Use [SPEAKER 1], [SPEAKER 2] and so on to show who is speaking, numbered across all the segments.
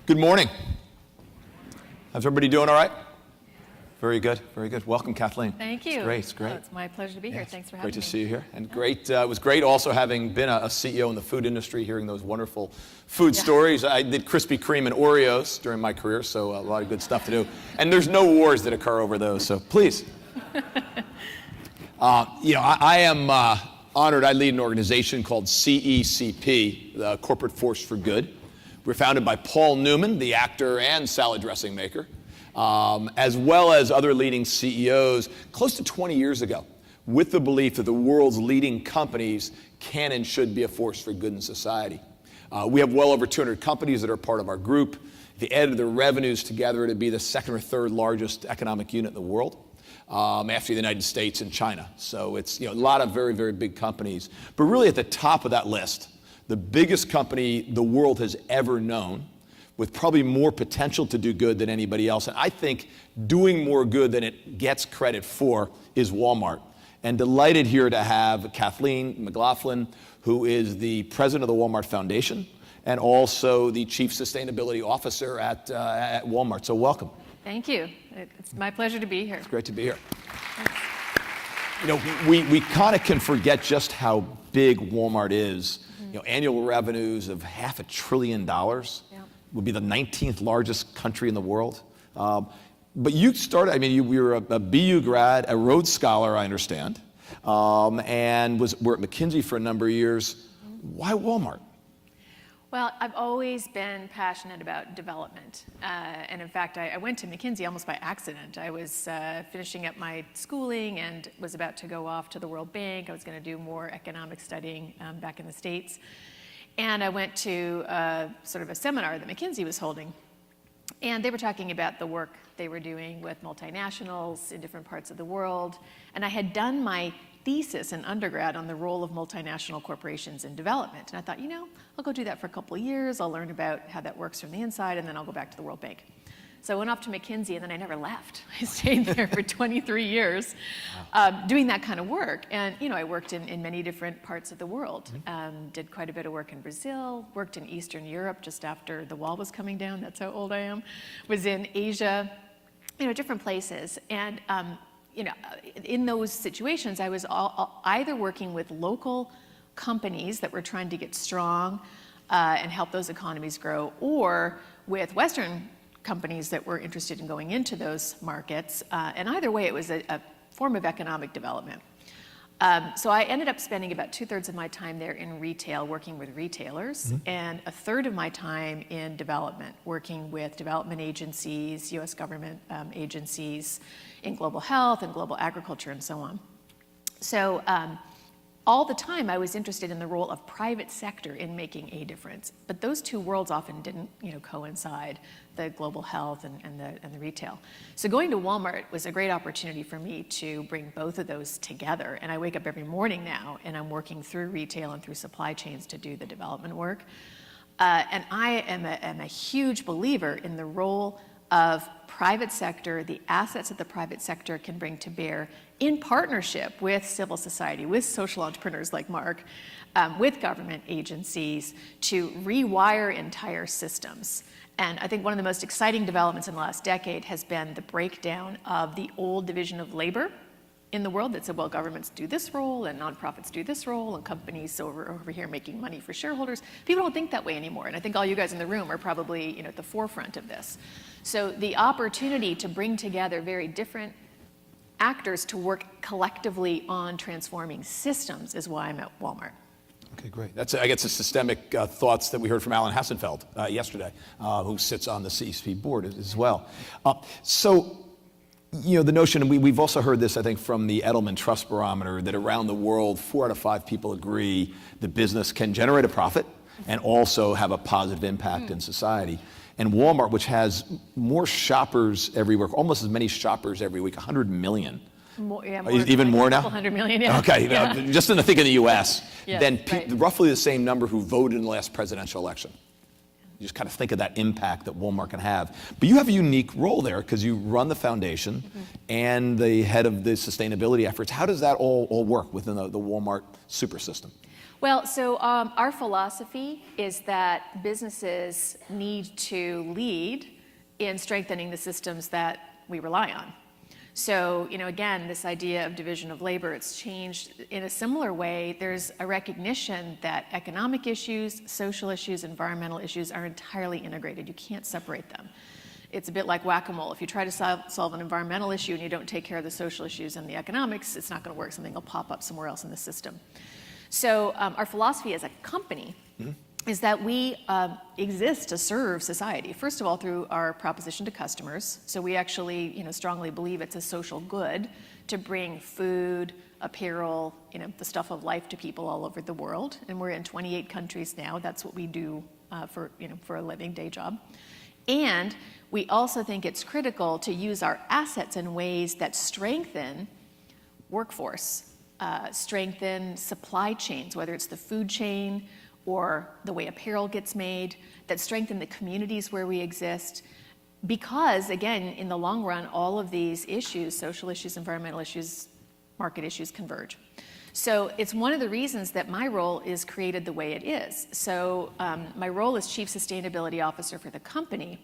[SPEAKER 1] Good morning. How's everybody doing all right? Very good, very good. Welcome, Kathleen.
[SPEAKER 2] Thank you.
[SPEAKER 1] It's great.
[SPEAKER 2] Oh, it's my pleasure to be here. Thanks for having me.
[SPEAKER 1] Great to see you here. And great, it was great also having been a CEO in the food industry, hearing those wonderful food stories. I did Krispy Kreme and Oreos during my career, so a lot of good stuff to do. And there's no wars that occur over those, so please. I am honored. I lead an organization called CECP, the Corporate Force for Good. We're founded by Paul Newman, the actor and salad dressing maker, as well as other leading CEOs close to 20 years ago, with the belief that the world's leading companies can and should be a force for good in society. We have well over 200 companies that are part of our group. If you added their revenues together, it'd be the second or third largest economic unit in the world, after the United States and China. So it's a lot of very, very big companies. But really at the top of that list, the biggest company the world has ever known, with probably more potential to do good than anybody else. And I think doing more good than it gets credit for is Walmart. And delighted here to have Kathleen McLaughlin, who is the president of the Walmart Foundation and also the chief sustainability officer at Walmart. So welcome.
[SPEAKER 2] Thank you. It's my pleasure to be here.
[SPEAKER 1] It's great to be here. Thanks. We kind of can forget just how big Walmart is. Annual revenues of $500 billion. Would be the 19th largest country in the world. But you started, you were a BU grad, a Rhodes Scholar, I understand, and were at McKinsey for a number of years. Why Walmart?
[SPEAKER 2] Well, I've always been passionate about development. And in fact, I went to McKinsey almost by accident. I was finishing up my schooling and was about to go off to the World Bank. I was going to do more economic studying back in the States. And I went to sort of a seminar that McKinsey was holding. And they were talking about the work they were doing with multinationals in different parts of the world. And I had done my thesis in undergrad on the role of multinational corporations in development. And I thought, I'll go do that for a couple of years. I'll learn about how that works from the inside, and then I'll go back to the World Bank. So I went off to McKinsey, and then I never left. I stayed there for 23 years doing that kind of work. And, I worked in many different parts of the world. Did quite a bit of work in Brazil, worked in Eastern Europe just after the wall was coming down. That's how old I am. Was in Asia, different places. And, in those situations, I was either working with local companies that were trying to get strong and help those economies grow, or with Western companies that were interested in going into those markets. And either way, it was a form of economic development. So I ended up spending about 2/3 of my time there in retail, working with retailers, and 1/3 of my time in development, working with development agencies, US government agencies in global health and global agriculture and so on. So all the time I was interested in the role of private sector in making a difference. But those two worlds often didn't coincide, the global health and the retail. So going to Walmart was a great opportunity for me to bring both of those together. And I wake up every morning now and I'm working through retail and through supply chains to do the development work. And I am a huge believer in the role of private sector, the assets that the private sector can bring to bear in partnership with civil society, with social entrepreneurs like Mark, with government agencies to rewire entire systems. And I think one of the most exciting developments in the last decade has been the breakdown of the old division of labor in the world that said, well, governments do this role and nonprofits do this role and companies over here making money for shareholders. People don't think that way anymore. And I think all you guys in the room are probably at the forefront of this. So the opportunity to bring together very different actors to work collectively on transforming systems is why I'm at Walmart.
[SPEAKER 1] Okay, great. That's, I guess, the systemic thoughts that we heard from Alan Hassenfeld yesterday, who sits on the CECP board as well. The notion, and we've also heard this, I think, from the Edelman Trust Barometer, that around the world, 4 out of 5 people agree that business can generate a profit and also have a positive impact in society. And Walmart, which has more shoppers everywhere, almost as many shoppers every week, 100 million.
[SPEAKER 2] More
[SPEAKER 1] even more now?
[SPEAKER 2] 100 million, yeah.
[SPEAKER 1] Okay, just in the U.S.,
[SPEAKER 2] yes,
[SPEAKER 1] then roughly the same number who voted in the last presidential election. You just kind of think of that impact that Walmart can have. But you have a unique role there because you run the foundation and the head of the sustainability efforts. How does that all work within the Walmart super system?
[SPEAKER 2] Well, so our philosophy is that businesses need to lead in strengthening the systems that we rely on. So, again, this idea of division of labor, it's changed in a similar way. There's a recognition that economic issues, social issues, environmental issues are entirely integrated. You can't separate them. It's a bit like whack-a-mole. If you try to solve an environmental issue and you don't take care of the social issues and the economics, it's not going to work. Something will pop up somewhere else in the system. So our philosophy as a company is that we exist to serve society. First of all, through our proposition to customers. So we actually, strongly believe it's a social good to bring food, apparel, the stuff of life to people all over the world. And we're in 28 countries now. That's what we do for a living, day job. And we also think it's critical to use our assets in ways that strengthen workforce, strengthen supply chains, whether it's the food chain or the way apparel gets made, that strengthen the communities where we exist. Because, again, in the long run, all of these issues, social issues, environmental issues, market issues, converge. So it's one of the reasons that my role is created the way it is. So my role as Chief Sustainability Officer for the company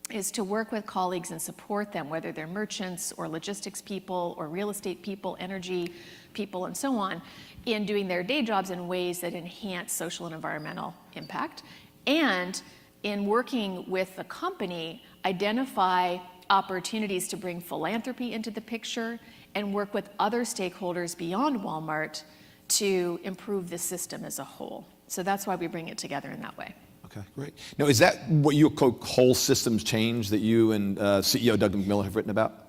[SPEAKER 2] is to work with colleagues and support them, whether they're merchants or logistics people or real estate people, energy people, and so on, in doing their day jobs in ways that enhance social and environmental impact. And in working with the company, identify opportunities to bring philanthropy into the picture and work with other stakeholders beyond Walmart to improve the system as a whole. So that's why we bring it together in that way.
[SPEAKER 1] Okay, great. Now, is that what you call whole systems change that you and CEO Doug McMillon have written about?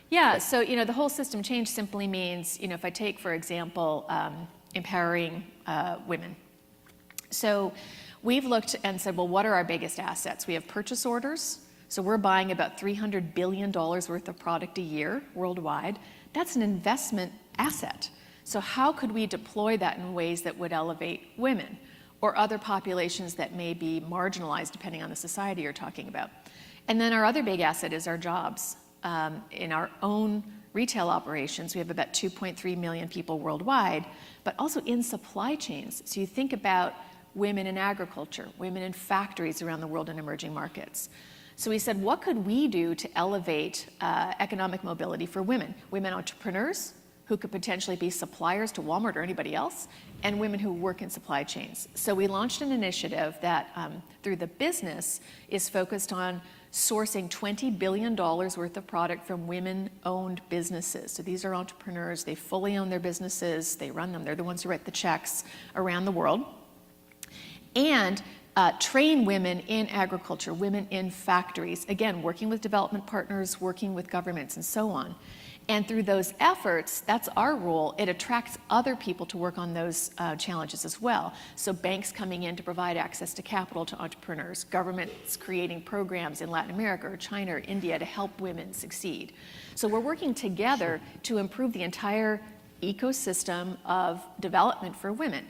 [SPEAKER 2] Yeah, so the whole system change simply means, if I take, for example, empowering women. So we've looked and said, well, what are our biggest assets? We have purchase orders. So we're buying about $300 billion worth of product a year worldwide. That's an investment asset. So how could we deploy that in ways that would elevate women or other populations that may be marginalized depending on the society you're talking about? And then our other big asset is our jobs. In our own retail operations, we have about 2.3 million people worldwide, but also in supply chains. So you think about women in agriculture, women in factories around the world in emerging markets. So we said, what could we do to elevate economic mobility for women? Women entrepreneurs who could potentially be suppliers to Walmart or anybody else, and women who work in supply chains. So we launched an initiative that, through the business, is focused on sourcing $20 billion worth of product from women-owned businesses. So these are entrepreneurs. They fully own their businesses. They run them. They're the ones who write the checks around the world. And train women in agriculture, women in factories, again, working with development partners, working with governments, and so on. And through those efforts, that's our role, it attracts other people to work on those challenges as well. So banks coming in to provide access to capital to entrepreneurs, governments creating programs in Latin America or China or India to help women succeed. So we're working together to improve the entire ecosystem of development for women.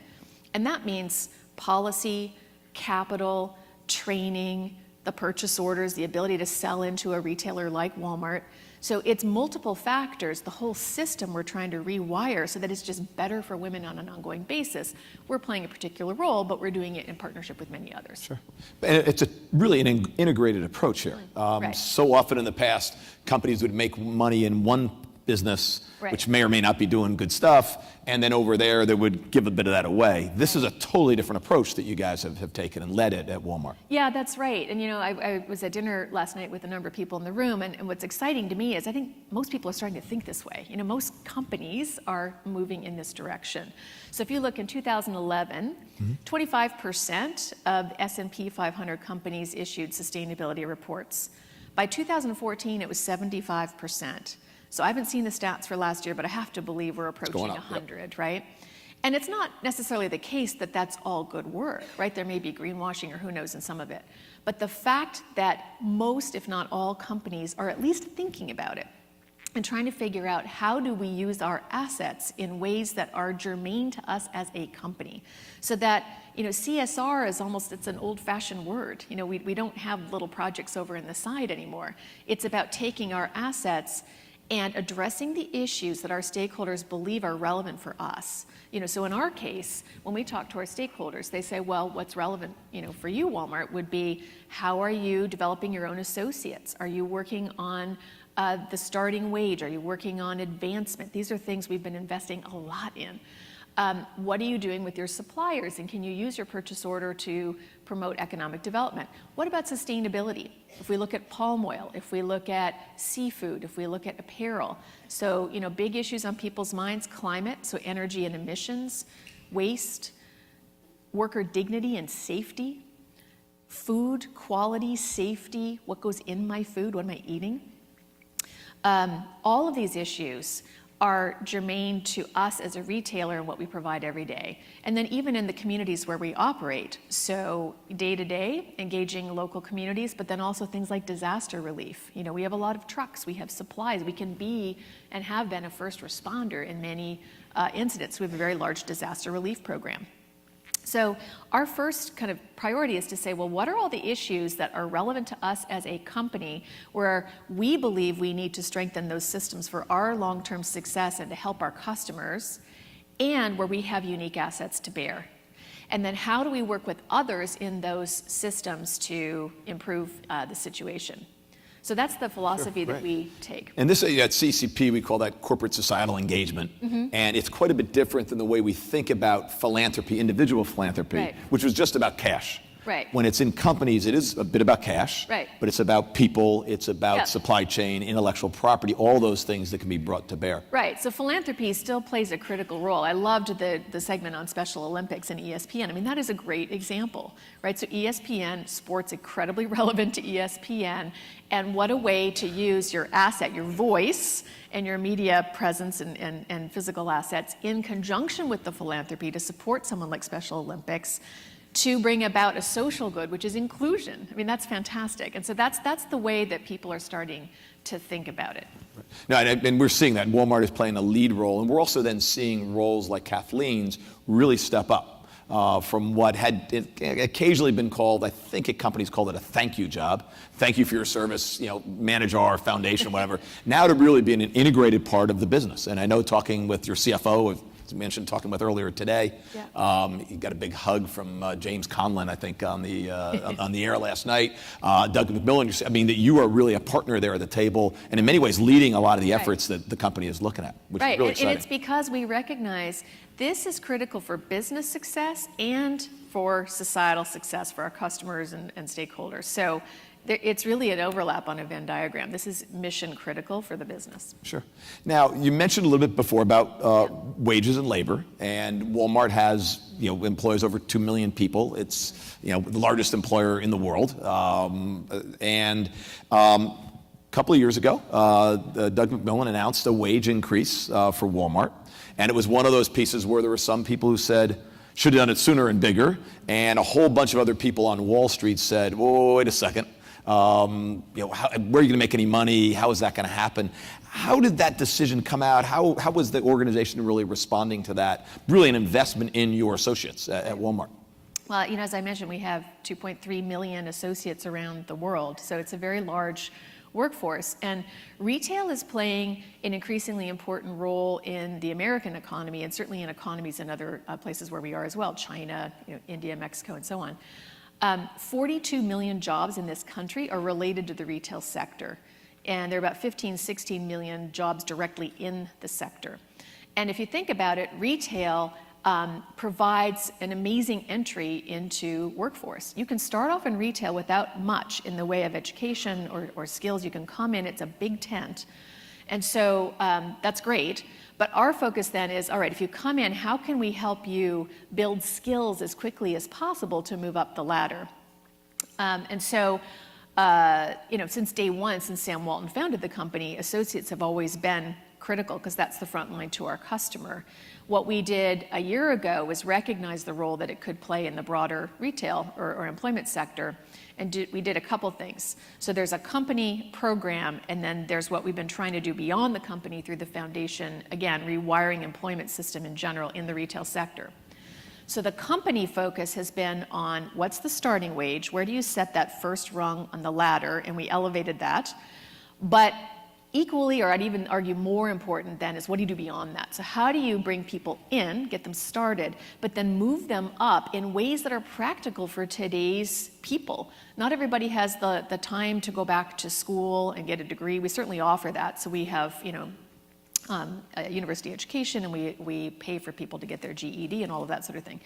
[SPEAKER 2] And that means policy, capital, training, the purchase orders, the ability to sell into a retailer like Walmart. So it's multiple factors, the whole system we're trying to rewire so that it's just better for women on an ongoing basis. We're playing a particular role, but we're doing it in partnership with many others.
[SPEAKER 1] Sure. And it's really an integrated approach here.
[SPEAKER 2] Right.
[SPEAKER 1] So often in the past, companies would make money in one business,
[SPEAKER 2] right,
[SPEAKER 1] which may or may not be doing good stuff, and then over there they would give a bit of that away. This is a totally different approach that you guys have taken and led it at Walmart.
[SPEAKER 2] Yeah, that's right. And I was at dinner last night with a number of people in the room, and what's exciting to me is I think most people are starting to think this way. Most companies are moving in this direction. So if you look in 2011, 25% of S&P 500 companies issued sustainability reports. By 2014, it was 75%. So I haven't seen the stats for last year, but I have to believe we're approaching 100, yep, right? And it's not necessarily the case that that's all good work, right? There may be greenwashing or who knows in some of it. But the fact that most, if not all, companies are at least thinking about it and trying to figure out how do we use our assets in ways that are germane to us as a company. So that, CSR is almost, it's an old-fashioned word. We don't have little projects over in the side anymore. It's about taking our assets and addressing the issues that our stakeholders believe are relevant for us. So in our case, when we talk to our stakeholders, they say, well, what's relevant, for you, Walmart, would be how are you developing your own associates? Are you working on the starting wage? Are you working on advancement? These are things we've been investing a lot in. What are you doing with your suppliers, and can you use your purchase order to promote economic development? What about sustainability? If we look at palm oil, if we look at seafood, if we look at apparel. So, big issues on people's minds: climate, so energy and emissions, waste, worker dignity and safety, food quality, safety, what goes in my food, what am I eating? All of these issues are germane to us as a retailer and what we provide every day. And then even in the communities where we operate, so day to day, engaging local communities, but then also things like disaster relief. We have a lot of trucks, we have supplies, we can be and have been a first responder in many incidents. We have a very large disaster relief program. So our first kind of priority is to say, well, what are all the issues that are relevant to us as a company where we believe we need to strengthen those systems for our long-term success and to help our customers, and where we have unique assets to bear? And then how do we work with others in those systems to improve the situation? So that's the philosophy that we take.
[SPEAKER 1] And this, at CECP, we call that corporate societal engagement. And it's quite a bit different than the way we think about philanthropy, individual philanthropy, which was just about cash.
[SPEAKER 2] Right.
[SPEAKER 1] When it's in companies, it is a bit about cash,
[SPEAKER 2] right,
[SPEAKER 1] but it's about people, it's about supply chain, intellectual property, all those things that can be brought to bear.
[SPEAKER 2] Right, so philanthropy still plays a critical role. I loved the segment on Special Olympics and ESPN. I mean, that is a great example, right? So ESPN, sports incredibly relevant to ESPN, and what a way to use your asset, your voice, and your media presence and physical assets in conjunction with the philanthropy to support someone like Special Olympics, to bring about a social good, which is inclusion. I mean, that's fantastic. And so that's the way that people are starting to think about it.
[SPEAKER 1] Right. No, and we're seeing that. Walmart is playing a lead role, and we're also then seeing roles like Kathleen's really step up from what had occasionally been called, I think companies called it a thank you job. Thank you for your service, manage our foundation, whatever. Now to really be an integrated part of the business. And I know, talking with your CFO, as mentioned, talking with earlier today, you got a big hug from James Conlon, I think, on the air last night. Doug McMillan, I mean, that you are really a partner there at the table, and in many ways leading a lot of the efforts that the company is looking at, which is really exciting.
[SPEAKER 2] And it's because we recognize this is critical for business success and for societal success for our customers and stakeholders. So it's really an overlap on a Venn diagram. This is mission critical for the business.
[SPEAKER 1] Sure. Now, you mentioned a little bit before about wages and labor, and Walmart has employs over 2 million people. It's the largest employer in the world, and a couple of years ago, Doug McMillan announced a wage increase for Walmart, and it was one of those pieces where there were some people who said, should have done it sooner and bigger, and a whole bunch of other people on Wall Street said, whoa, wait a second. Where are you going to make any money? How is that going to happen? How did that decision come out? How was the organization really responding to that? Really an investment in your associates at Walmart.
[SPEAKER 2] Well, as I mentioned, we have 2.3 million associates around the world, so it's a very large workforce. And retail is playing an increasingly important role in the American economy, and certainly in economies in other places where we are as well, China, India, Mexico, and so on. 42 million jobs in this country are related to the retail sector, and there are about 16 million jobs directly in the sector. And if you think about it, retail provides an amazing entry into workforce. You can start off in retail without much in the way of education or skills. You can come in, it's a big tent. And so that's great. But our focus then is, all right, if you come in, how can we help you build skills as quickly as possible to move up the ladder? And so, since day one, since Sam Walton founded the company, associates have always been critical because that's the front line to our customer. What we did a year ago was recognize the role that it could play in the broader retail or employment sector, and we did a couple things. So there's a company program, and then there's what we've been trying to do beyond the company through the foundation, again, rewiring employment system in general in the retail sector. So the company focus has been on what's the starting wage, where do you set that first rung on the ladder, and we elevated that. But equally, or I'd even argue more important then, is what do you do beyond that? So how do you bring people in, get them started, but then move them up in ways that are practical for today's people? Not everybody has the time to go back to school and get a degree. We certainly offer that. So we have, a university education, and we pay for people to get their GED and all of that sort of thing.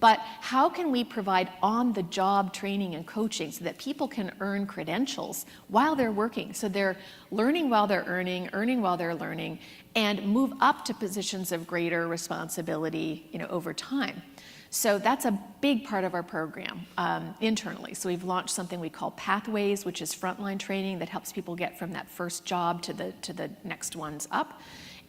[SPEAKER 2] But how can we provide on-the-job training and coaching so that people can earn credentials while they're working? So they're learning while they're earning while they're learning, and move up to positions of greater responsibility, over time. So that's a big part of our program internally. So we've launched something we call Pathways, which is frontline training that helps people get from that first job to the next ones up.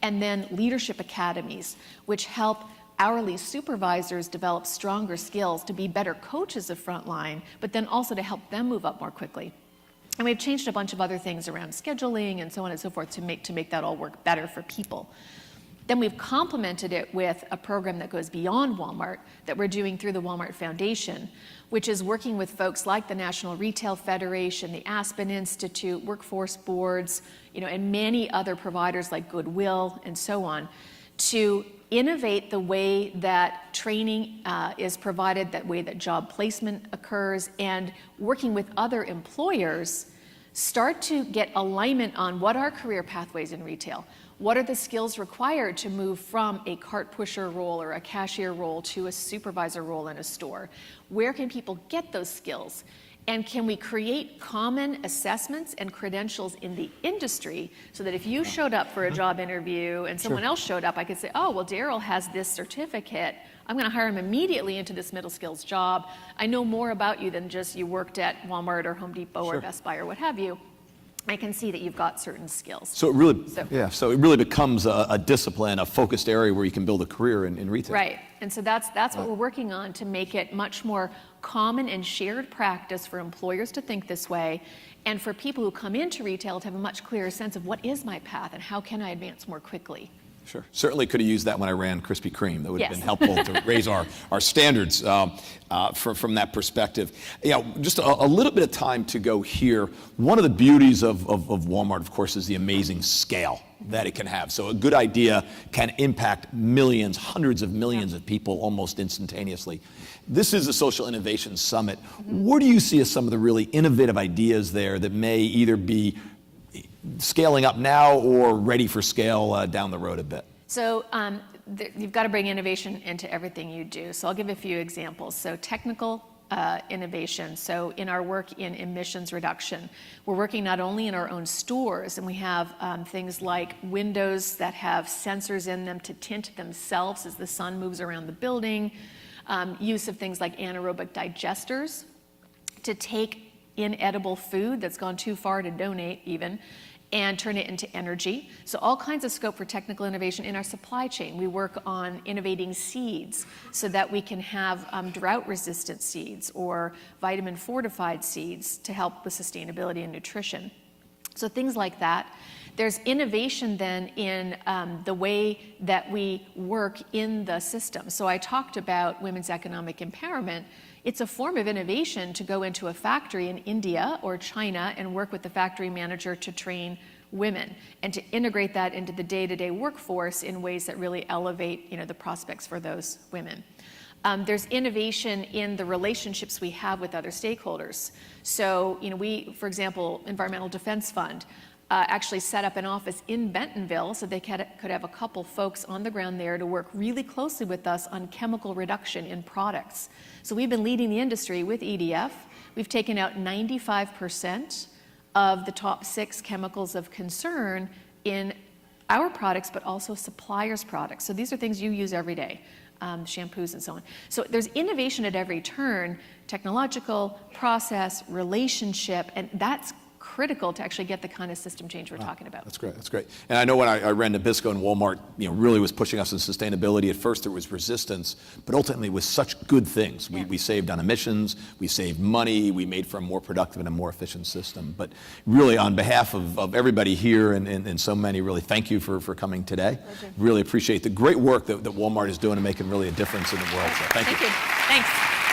[SPEAKER 2] And then leadership academies, which help hourly supervisors develop stronger skills to be better coaches of frontline, but then also to help them move up more quickly. And we've changed a bunch of other things around scheduling and so on and so forth to make that all work better for people. Then we've complemented it with a program that goes beyond Walmart that we're doing through the Walmart Foundation, which is working with folks like the National Retail Federation, the Aspen Institute, workforce boards, and many other providers like Goodwill and so on, to innovate the way that training is provided, that way that job placement occurs, and working with other employers, start to get alignment on what are career pathways in retail. What are the skills required to move from a cart pusher role or a cashier role to a supervisor role in a store? Where can people get those skills? And can we create common assessments and credentials in the industry so that if you showed up for a job interview and someone else showed up, I could say, oh, well, Daryl has this certificate. I'm going to hire him immediately into this middle skills job. I know more about you than just you worked at Walmart or Home Depot or Best Buy or what have you. I can see that you've got certain skills.
[SPEAKER 1] So it really becomes a discipline, a focused area where you can build a career in retail.
[SPEAKER 2] Right, and so that's what we're working on to make it much more common and shared practice for employers to think this way, and for people who come into retail to have a much clearer sense of what is my path and how can I advance more quickly.
[SPEAKER 1] Sure. Certainly could have used that when I ran Krispy Kreme. That would have been helpful to raise our standards from that perspective. Just a little bit of time to go here. One of the beauties of Walmart, of course, is the amazing scale that it can have. So a good idea can impact millions, hundreds of millions of people almost instantaneously. This is a Social Innovation Summit. What do you see as some of the really innovative ideas there that may either be scaling up now or ready for scale down the road a bit?
[SPEAKER 2] So you've got to bring innovation into everything you do. So I'll give a few examples. So technical innovation. So in our work in emissions reduction, we're working not only in our own stores, and we have things like windows that have sensors in them to tint themselves as the sun moves around the building, use of things like anaerobic digesters to take inedible food that's gone too far to donate even, and turn it into energy. So all kinds of scope for technical innovation in our supply chain. We work on innovating seeds so that we can have drought-resistant seeds or vitamin-fortified seeds to help with sustainability and nutrition. So things like that. There's innovation then in the way that we work in the system. So I talked about women's economic empowerment. It's a form of innovation to go into a factory in India or China and work with the factory manager to train women and to integrate that into the day-to-day workforce in ways that really elevate, the prospects for those women. There's innovation in the relationships we have with other stakeholders. So, we, for example, Environmental Defense Fund, actually set up an office in Bentonville so they could have a couple folks on the ground there to work really closely with us on chemical reduction in products. So we've been leading the industry with EDF. We've taken out 95% of the top 6 chemicals of concern in our products, but also suppliers' products. So these are things you use every day, shampoos and so on. So there's innovation at every turn, technological, process, relationship, and that's critical to actually get the kind of system change we're talking about.
[SPEAKER 1] That's great. That's great. And I know when I ran Nabisco and Walmart, really was pushing us in sustainability. At first, there was resistance, but ultimately, with such good things, we saved on emissions, we saved money, we made for a more productive and a more efficient system. But really, on behalf of everybody here and so many, really thank you for coming today.
[SPEAKER 2] Pleasure.
[SPEAKER 1] Really appreciate the great work that Walmart is doing and making really a difference in the world. So thank you.
[SPEAKER 2] Thanks.